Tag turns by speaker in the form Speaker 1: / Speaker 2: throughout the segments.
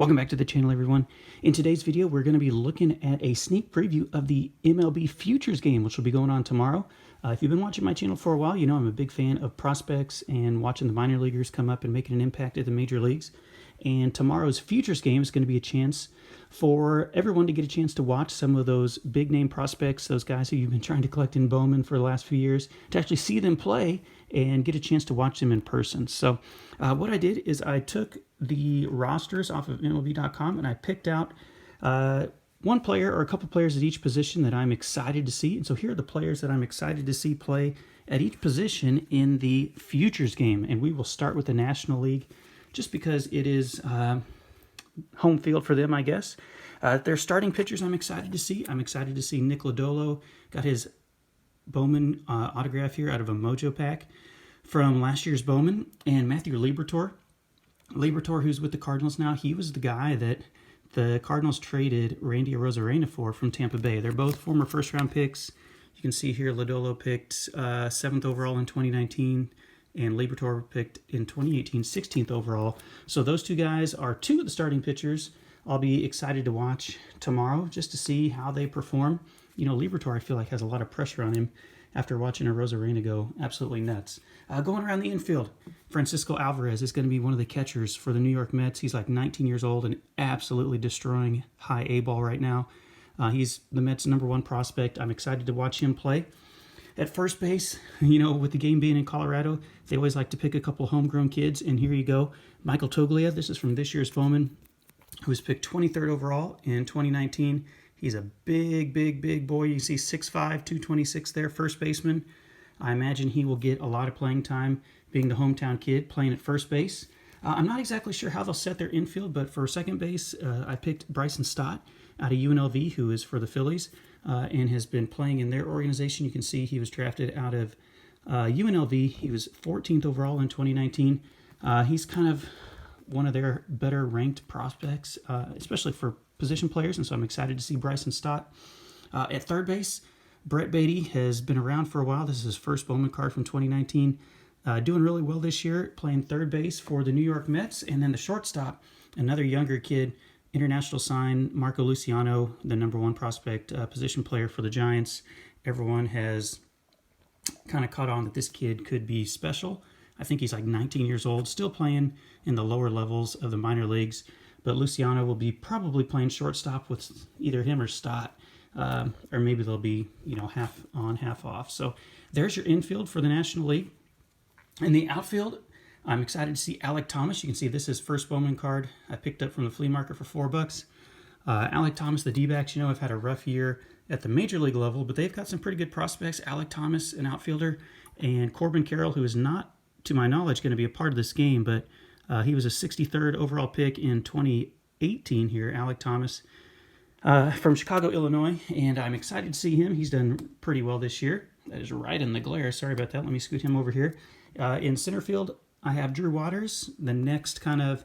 Speaker 1: Welcome back to the channel, everyone. In today's video, we're going to be looking at a sneak preview of the MLB Futures game, which will be going on tomorrow. If you've been watching my channel for a while, you know I'm a big fan of prospects and watching the minor leaguers come up and making an impact at the major leagues. And tomorrow's Futures game is going to be a chance for everyone to get a chance to watch some of those big name prospects, those guys who you've been trying to collect in Bowman for the last few years, to actually see them play and get a chance to watch them in person. So what I did is I took the rosters off of MLB.com and I picked out one player or a couple players at each position that I'm excited to see. And so here are the players that I'm excited to see play at each position in the Futures game. And we will start with the National League just because it is home field for them, I guess. Their starting pitchers I'm excited to see. I'm excited to see Nick Lodolo. Got his Bowman autograph here out of a Mojo pack from last year's Bowman. And Matthew Liberatore, who's with the Cardinals now, he was the guy that the Cardinals traded Randy Arozarena for from Tampa Bay. They're both former first-round picks. You can see here Lodolo picked 7th overall in 2019, and Liberatore picked in 2018 16th overall. So those two guys are two of the starting pitchers I'll be excited to watch tomorrow just to see how they perform. You know, Liberatore, I feel like, has a lot of pressure on him after watching Arozarena go absolutely nuts. Going around the infield, Francisco Alvarez is going to be one of the catchers for the New York Mets. He's like 19 years old and absolutely destroying high A ball right now. He's the Mets' #1 prospect. I'm excited to watch him play. At first base, you know, with the game being in Colorado, they always like to pick a couple homegrown kids, and here you go. Michael Toglia, this is from this year's Bowman, who was picked 23rd overall in 2019. He's a big boy. You see 6'5", 226 there, first baseman. I imagine he will get a lot of playing time being the hometown kid playing at first base. I'm not exactly sure how they'll set their infield, but for second base, I picked Bryson Stott out of UNLV, who is for the Phillies, and has been playing in their organization. You can see he was drafted out of UNLV. He was 14th overall in 2019. He's kind of one of their better ranked prospects, especially for position players, and so I'm excited to see Bryson Stott. At third base, Brett Beatty has been around for a while. This is his first Bowman card from 2019. Doing really well this year, playing third base for the New York Mets. And then the shortstop, another younger kid, international sign, Marco Luciano, the #1 prospect, position player for the Giants. Everyone has kind of caught on that this kid could be special. I think he's like 19 years old, still playing in the lower levels of the minor leagues. But Luciano will be probably playing shortstop with either him or Stott. Or maybe they'll be, you know, half on, half off. So there's your infield for the National League. In the outfield, I'm excited to see Alek Thomas. You can see this is first Bowman card I picked up from the flea market for $4. Alek Thomas, the D-backs, you know, have had a rough year at the major league level, but they've got some pretty good prospects. Alek Thomas, an outfielder, and Corbin Carroll, who is not, to my knowledge, going to be a part of this game, but he was a 63rd overall pick in 2018 here, Alek Thomas, from Chicago, Illinois, and I'm excited to see him. He's done pretty well this year. That is right in the glare. Sorry about that. Let me scoot him over here. In center field, I have Drew Waters, the next kind of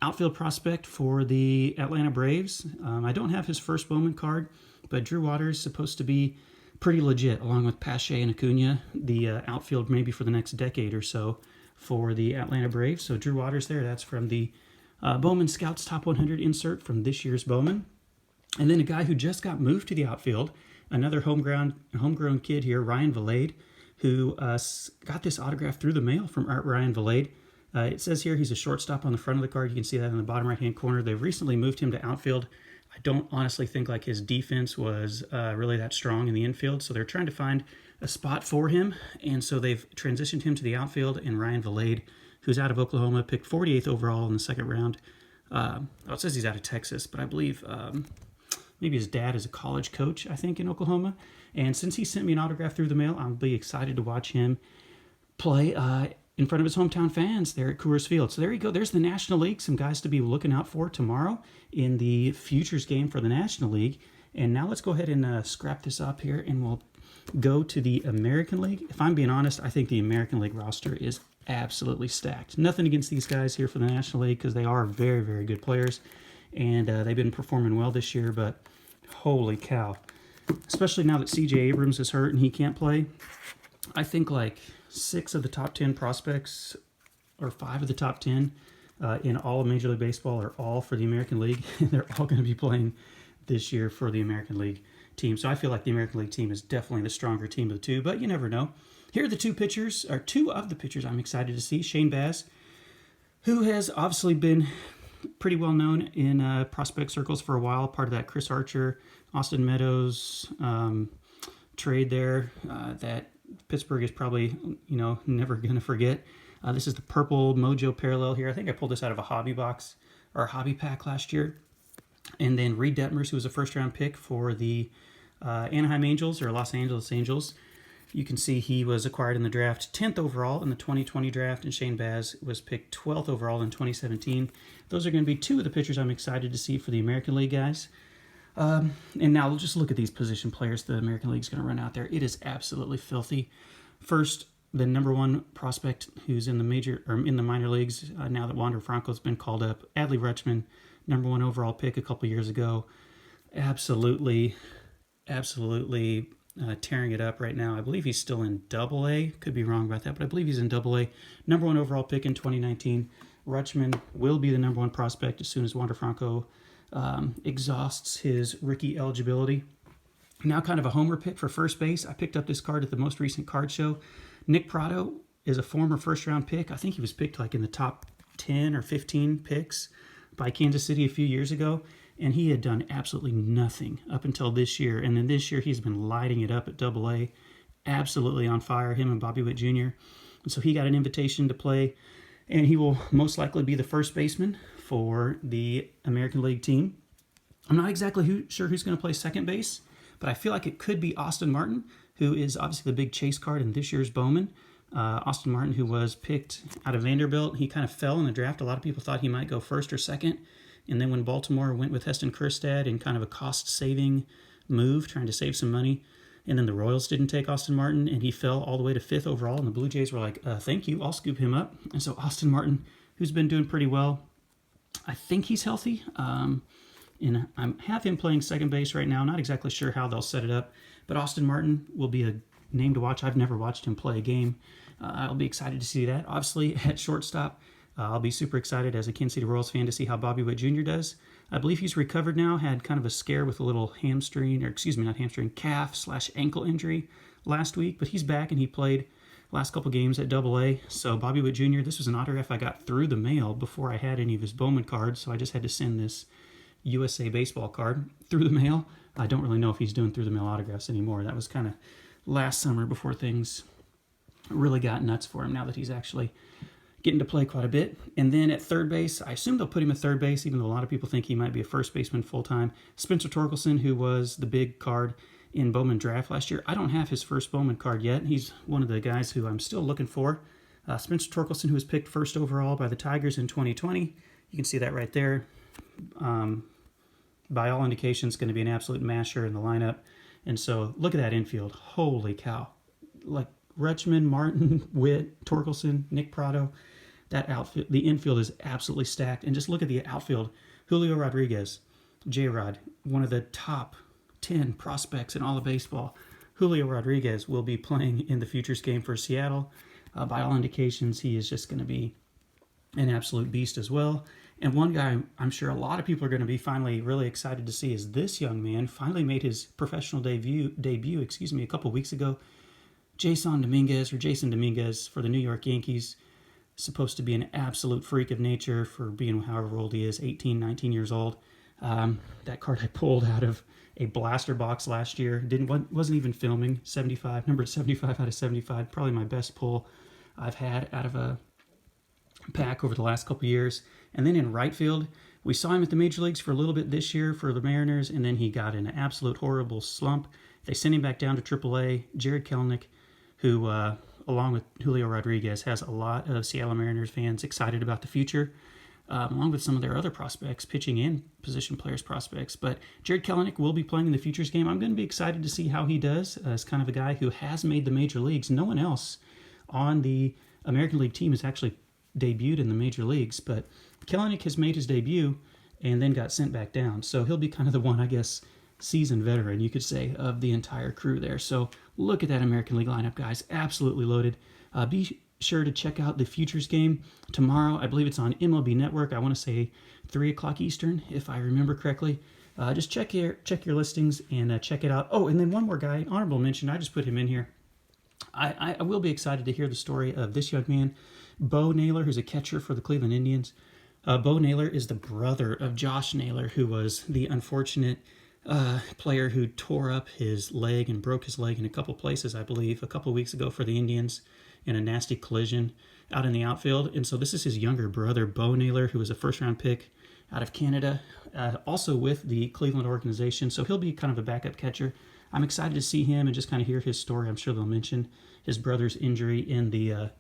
Speaker 1: outfield prospect for the Atlanta Braves. I don't have his first Bowman card, but Drew Waters is supposed to be pretty legit, along with Pache and Acuna, the outfield maybe for the next decade or so for the Atlanta Braves. So Drew Waters there, that's from the Bowman Scouts Top 100 insert from this year's Bowman. And then a guy who just got moved to the outfield, another homegrown kid here, Ryan Vilade, who got this autograph through the mail from Ryan Vilade. It says here he's a shortstop on the front of the card. You can see that in the bottom right-hand corner. They've recently moved him to outfield. I don't honestly think like his defense was really that strong in the infield, so they're trying to find a spot for him, and so they've transitioned him to the outfield, and Ryan Vilade, who's out of Oklahoma, picked 48th overall in the second round. It says he's out of Texas, but I believe maybe his dad is a college coach, I think, in Oklahoma. And since he sent me an autograph through the mail, I'll be excited to watch him play in front of his hometown fans there at Coors Field. So there you go. There's the National League. Some guys to be looking out for tomorrow in the Futures game for the National League. And now let's go ahead and scrap this up here, and we'll go to the American League. If I'm being honest, I think the American League roster is absolutely stacked. Nothing against these guys here for the National League because they are very good players. And they've been performing well this year, but holy cow. Especially now that C.J. Abrams is hurt and he can't play. I think like 6 of the top 10 prospects, or 5 of the top 10, in all of Major League Baseball are all for the American League. They're all going to be playing this year for the American League team. So I feel like the American League team is definitely the stronger team of the two, but you never know. Here are the two of the pitchers I'm excited to see. Shane Baz, who has obviously been pretty well known in prospect circles for a while, part of that Chris Archer, Austin Meadows trade there that Pittsburgh is probably, never going to forget. This is the purple Mojo parallel here. I think I pulled this out of a hobby box or a hobby pack last year. And then Reed Detmers, who was a first-round pick for the Anaheim Angels or Los Angeles Angels. You can see he was acquired in the draft 10th overall in the 2020 draft, and Shane Baz was picked 12th overall in 2017. Those are going to be two of the pitchers I'm excited to see for the American League guys. And now just look at these position players the American League is going to run out there. It is absolutely filthy. First, the number one prospect who's in the minor leagues now that Wander Franco's been called up, Adley Rutschman, number one overall pick a couple years ago. Absolutely tearing it up right now. I believe he's still in Double-A. Could be wrong about that, but I believe he's in Double-A. Number one overall pick in 2019. Rutschman will be the number one prospect as soon as Wander Franco exhausts his rookie eligibility. Now kind of a homer pick for first base. I picked up this card at the most recent card show. Nick Prado is a former first-round pick. I think he was picked like in the top 10 or 15 picks by Kansas City a few years ago, and he had done absolutely nothing up until this year. And then this year he's been lighting it up at Double-A, absolutely on fire, him and Bobby Witt Jr. And so he got an invitation to play, and he will most likely be the first baseman for the American League team. I'm not exactly sure who's going to play second base, but I feel like it could be Austin Martin, who is obviously the big chase card in this year's Bowman. Austin Martin, who was picked out of Vanderbilt, he kind of fell in the draft. A lot of people thought he might go first or second. And then when Baltimore went with Heston Kjerstad in kind of a cost-saving move, trying to save some money, and then the Royals didn't take Austin Martin, and he fell all the way to 5th overall, and the Blue Jays were like, thank you, I'll scoop him up. And so Austin Martin, who's been doing pretty well, I think he's healthy. And I have him playing second base right now. Not exactly sure how they'll set it up, but Austin Martin will be a name to watch. I've never watched him play a game. I'll be excited to see that. Obviously, at shortstop, I'll be super excited as a Kansas City Royals fan to see how Bobby Witt Jr. does. I believe he's recovered now, had kind of a scare with a little calf/ankle injury last week, but he's back and he played last couple games at Double-A. So Bobby Witt Jr., this was an autograph I got through the mail before I had any of his Bowman cards, so I just had to send this USA Baseball card through the mail. I don't really know if he's doing through the mail autographs anymore. That was kind of last summer before things really got nuts for him, now that he's actually getting to play quite a bit. And then at third base, I assume they'll put him at third base, even though a lot of people think he might be a first baseman full-time. Spencer Torkelson, who was the big card in Bowman draft last year. I don't have his first Bowman card yet. He's one of the guys who I'm still looking for. Spencer Torkelson, who was picked first overall by the Tigers in 2020. You can see that right there. By all indications, going to be an absolute masher in the lineup. And so look at that infield. Holy cow. Like Rutschman, Martin, Witt, Torkelson, Nick Prado. That outfield, the infield is absolutely stacked. And just look at the outfield. Julio Rodriguez, J-Rod, one of the top 10 prospects in all of baseball. Julio Rodriguez will be playing in the Futures game for Seattle. By all indications, he is just going to be an absolute beast as well. And one guy I'm sure a lot of people are going to be finally really excited to see is this young man. Finally made his professional debut, a couple weeks ago. Jason Dominguez for the New York Yankees. Supposed to be an absolute freak of nature for being however old he is, 18, 19 years old. That card I pulled out of a blaster box last year. Wasn't even filming. 75, numbered 75 out of 75. Probably my best pull I've had out of a pack over the last couple years. And then in right field, we saw him at the major leagues for a little bit this year for the Mariners, and then he got in an absolute horrible slump. They sent him back down to AAA. Jared Kelenic, who, along with Julio Rodriguez, has a lot of Seattle Mariners fans excited about the future, along with some of their other prospects, pitching and position players prospects. But Jared Kelenic will be playing in the Futures game. I'm going to be excited to see how he does as kind of a guy who has made the major leagues. No one else on the American League team has actually debuted in the major leagues, but Kelenic has made his debut and then got sent back down. So he'll be kind of the one, I guess, seasoned veteran, you could say, of the entire crew there. So look at that American League lineup, guys. Absolutely loaded. Be sure to check out the Futures game tomorrow. I believe it's on MLB Network. I want to say 3 o'clock Eastern, if I remember correctly. Just check your listings and check it out. Oh, and then one more guy, honorable mention. I just put him in here. I will be excited to hear the story of this young man, Bo Naylor, who's a catcher for the Cleveland Indians. Bo Naylor is the brother of Josh Naylor, who was the unfortunate player who tore up his leg and broke his leg in a couple places, I believe, a couple weeks ago for the Indians in a nasty collision out in the outfield. And so this is his younger brother, Bo Naylor, who was a first-round pick out of Canada, also with the Cleveland organization. So he'll be kind of a backup catcher. I'm excited to see him and just kind of hear his story. I'm sure they'll mention his brother's injury in the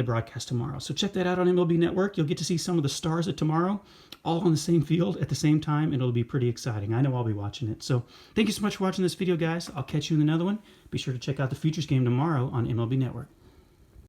Speaker 1: broadcast tomorrow. So check that out on MLB Network. You'll get to see some of the stars of tomorrow all on the same field at the same time, and it'll be pretty exciting. I know I'll be watching it. So thank you so much for watching this video, guys. I'll catch you in another one. Be sure to check out the Futures game tomorrow on MLB Network.